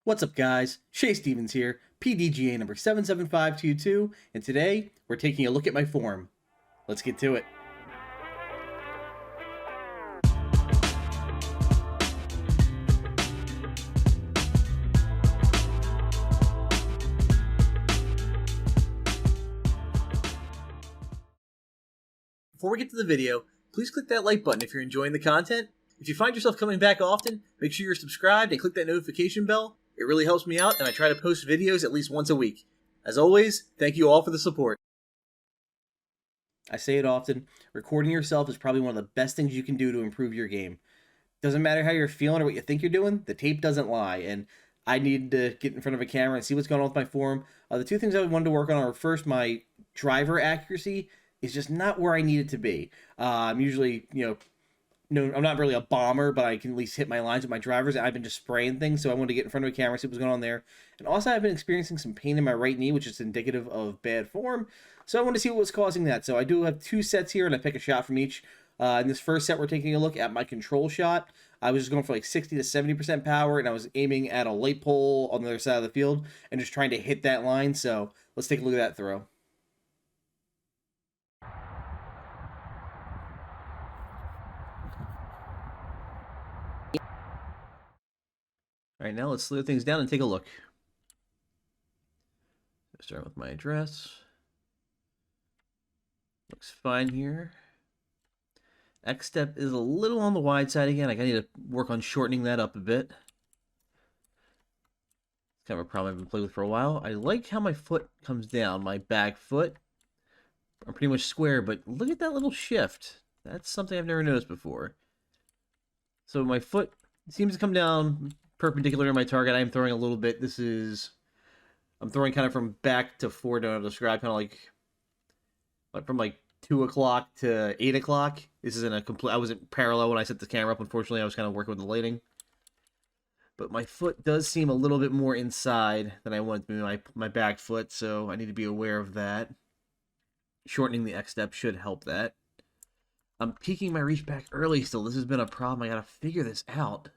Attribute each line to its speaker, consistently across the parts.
Speaker 1: What's up, guys? Shay Stevens here, PDGA number 77522, and today we're taking a look at my form. Let's get to it. Before we get to the video, please click that like button if you're enjoying the content. If you find yourself coming back often, make sure you're subscribed and click that notification bell. It really helps me out, and I try to post videos at least once a week. As always, thank you all for the support. I say it often, recording yourself is probably one of the best things you can do to improve your game. Doesn't matter how you're feeling or what you think you're doing, the tape doesn't lie, and I need to get in front of a camera and see what's going on with my form. The two things I wanted to work on are, first, my driver accuracy is just not where I need it to be. I'm usually, no, I'm not really a bomber, but I can at least hit my lines with my drivers. I've been just spraying things, so I wanted to get in front of a camera, see what's going on there. And also, I've been experiencing some pain in my right knee, which is indicative of bad form. So I want to see what's causing that. So I do have two sets here, and I pick a shot from each. In this first set, we're taking a look at my control shot. I was just going for like 60 to 70% power, and I was aiming at a light pole on the other side of the field and just trying to hit that line. So let's take a look at that throw. All right, now let's slow things down and take a look. Start with my address. Looks fine here. X step is a little on the wide side again. I need to work on shortening that up a bit. It's kind of a problem I've been playing with for a while. I like how my foot comes down, my back foot. I'm pretty much square, but look at that little shift. That's something I've never noticed before. So my foot seems to come down perpendicular to my target. I am throwing a little bit. I'm throwing kind of from back to forward, to describe, kind of like from like 2 o'clock to 8 o'clock. This isn't a complete, I wasn't parallel when I set the camera up. Unfortunately, I was kind of working with the lighting. But my foot does seem a little bit more inside than I want it to be, my back foot, so I need to be aware of that. Shortening the X step should help that. I'm peaking my reach back early still. This has been a problem. I gotta figure this out.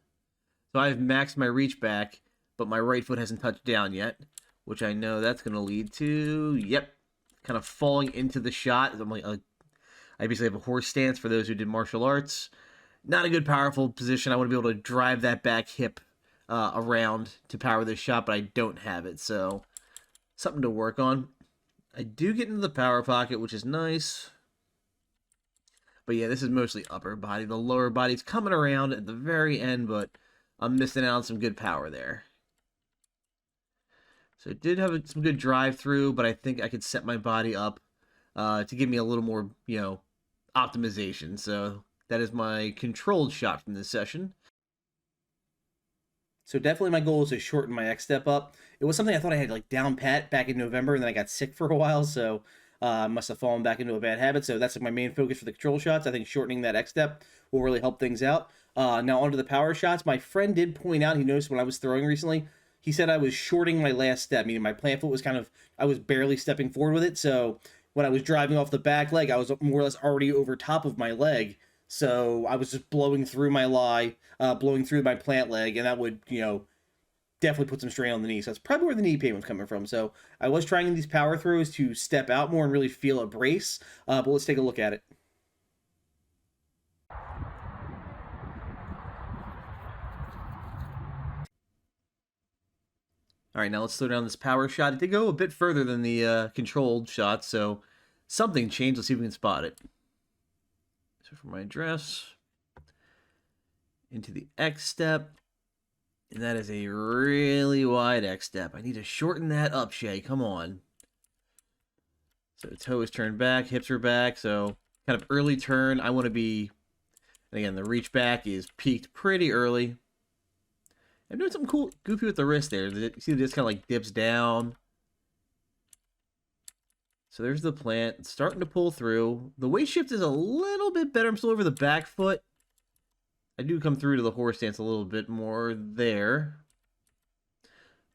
Speaker 1: So I've maxed my reach back, but my right foot hasn't touched down yet, which I know that's going to lead to, yep, kind of falling into the shot. I'm like, I basically have a horse stance for those who did martial arts. Not a good, powerful position. I want to be able to drive that back hip around to power this shot, but I don't have it, so something to work on. I do get into the power pocket, which is nice. But yeah, this is mostly upper body. The lower body's coming around at the very end, but I'm missing out on some good power there. So it did have some good drive through, but I think I could set my body up to give me a little more, optimization. So that is my controlled shot from this session. So definitely my goal is to shorten my X step up. It was something I thought I had like down pat back in November, and then I got sick for a while, so I must have fallen back into a bad habit. So that's like my main focus for the control shots. I think shortening that X step will really help things out. Now onto the power shots. My friend did point out, he noticed when I was throwing recently, he said I was shorting my last step, meaning my plant foot was I was barely stepping forward with it. So when I was driving off the back leg, I was more or less already over top of my leg. So I was just blowing through my lie, blowing through my plant leg, and that would, definitely put some strain on the knee. So that's probably where the knee pain was coming from. So I was trying these power throws to step out more and really feel a brace, but let's take a look at it. All right, now let's slow down this power shot. It did go a bit further than the controlled shot, so something changed. Let's see if we can spot it. So for my address, into the X step, and that is a really wide X step. I need to shorten that up, Shay. Come on. So the toe is turned back, hips are back, so kind of early turn. I want to be, and again, the reach back is peaked pretty early. I'm doing something cool, goofy with the wrist there. You see it just kind of like dips down. So there's the plant. It's starting to pull through. The weight shift is a little bit better. I'm still over the back foot. I do come through to the horse stance a little bit more there.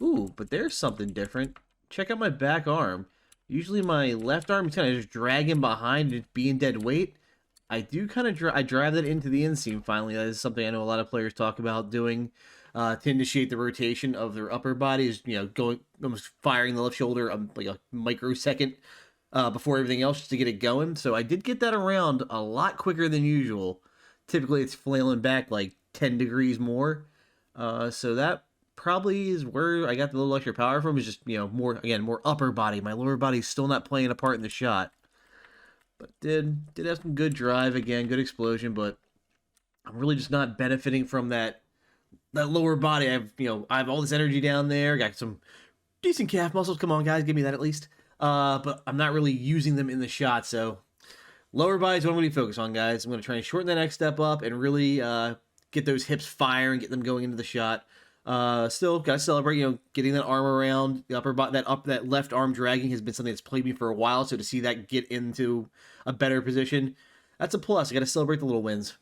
Speaker 1: Ooh, but there's something different. Check out my back arm. Usually my left arm is kind of just dragging behind and being dead weight. I do kind of I drive that into the inseam finally. That is something I know a lot of players talk about doing. to initiate the rotation of their upper body is, going almost firing the left shoulder like a microsecond before everything else just to get it going. So I did get that around a lot quicker than usual. Typically, it's flailing back like 10 degrees more. So that probably is where I got the little extra power from. Is just more upper body. My lower body's still not playing a part in the shot, but did have some good drive again, good explosion. But I'm really just not benefiting from that lower body. I have all this energy down there. Got some decent calf muscles. Come on, guys, give me that at least. But I'm not really using them in the shot. So lower body is what I'm going to focus on, guys. I'm going to try and shorten that next step up and really get those hips firing, get them going into the shot. Still got to celebrate, getting that arm around the upper body. That left arm dragging has been something that's plagued me for a while. So to see that get into a better position, that's a plus. I got to celebrate the little wins.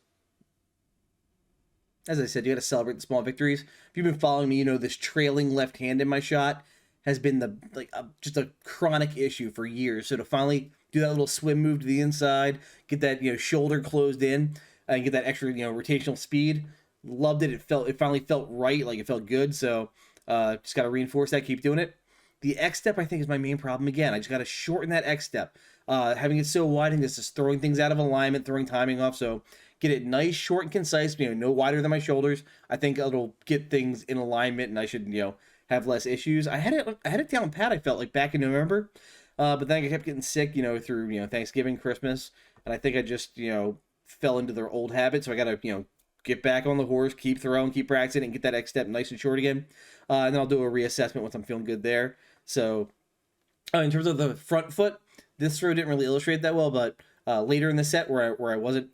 Speaker 1: As I said, you got to celebrate the small victories. If you've been following me, this trailing left hand in my shot has been just a chronic issue for years. So to finally do that little swim move to the inside, get that shoulder closed in, and get that extra rotational speed, loved it. It finally felt right, like it felt good. So just got to reinforce that, keep doing it. The X step I think is my main problem again. I just got to shorten that X step. Having it so wide and just throwing things out of alignment, throwing timing off. So get it nice, short, and concise. No wider than my shoulders. I think it'll get things in alignment, and I should have less issues. I had it down pat. I felt like back in November, but then I kept getting sick. Through Thanksgiving, Christmas, and I think I just fell into their old habit. So I gotta get back on the horse, keep throwing, keep practicing, and get that X step nice and short again. And then I'll do a reassessment once I'm feeling good there. So in terms of the front foot, this throw didn't really illustrate that well, but later in the set where I was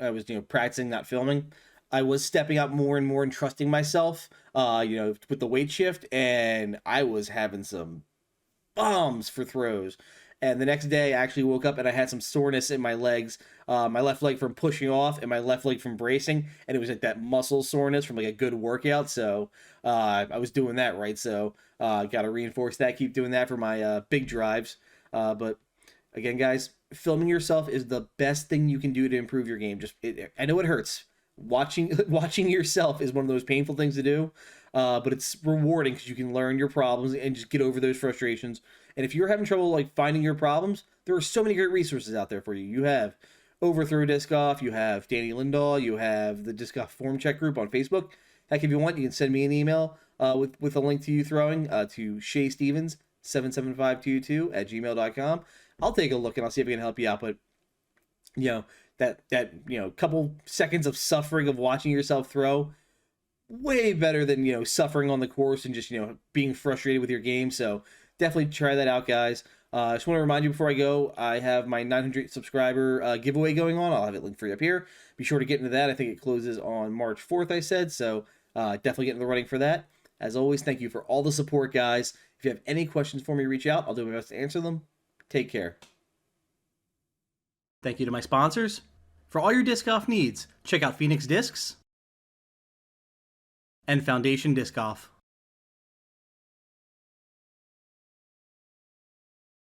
Speaker 1: practicing, not filming, I was stepping up more and more and trusting myself, with the weight shift, and I was having some bombs for throws. And the next day, I actually woke up and I had some soreness in my legs, my left leg from pushing off and my left leg from bracing, and it was like that muscle soreness from like a good workout. So I was doing that right. So got to reinforce that, keep doing that for my big drives. But again, guys, filming yourself is the best thing you can do to improve your game. I know it hurts. Watching yourself is one of those painful things to do, but it's rewarding because you can learn your problems and just get over those frustrations. And if you're having trouble finding your problems, there are so many great resources out there for you. You have Overthrow Disc Golf, you have Danny Lindahl, you have the Disc Golf Form Check group on Facebook. Heck, if you want, you can send me an email with a link to you throwing to Shay Stevens 77522@gmail.com. I'll take a look and I'll see if I can help you out. But that couple seconds of suffering of watching yourself throw, way better than suffering on the course and just being frustrated with your game. So definitely try that out, guys. I just want to remind you before I go, I have my 900 subscriber giveaway going on. I'll have it linked for you up here. Be sure to get into that. I think it closes on March 4th, I said. So definitely get in the running for that. As always, thank you for all the support, guys. If you have any questions for me, reach out. I'll do my best to answer them. Take care.
Speaker 2: Thank you to my sponsors. For all your disc golf needs, check out Phoenix Discs and Foundation Disc Golf.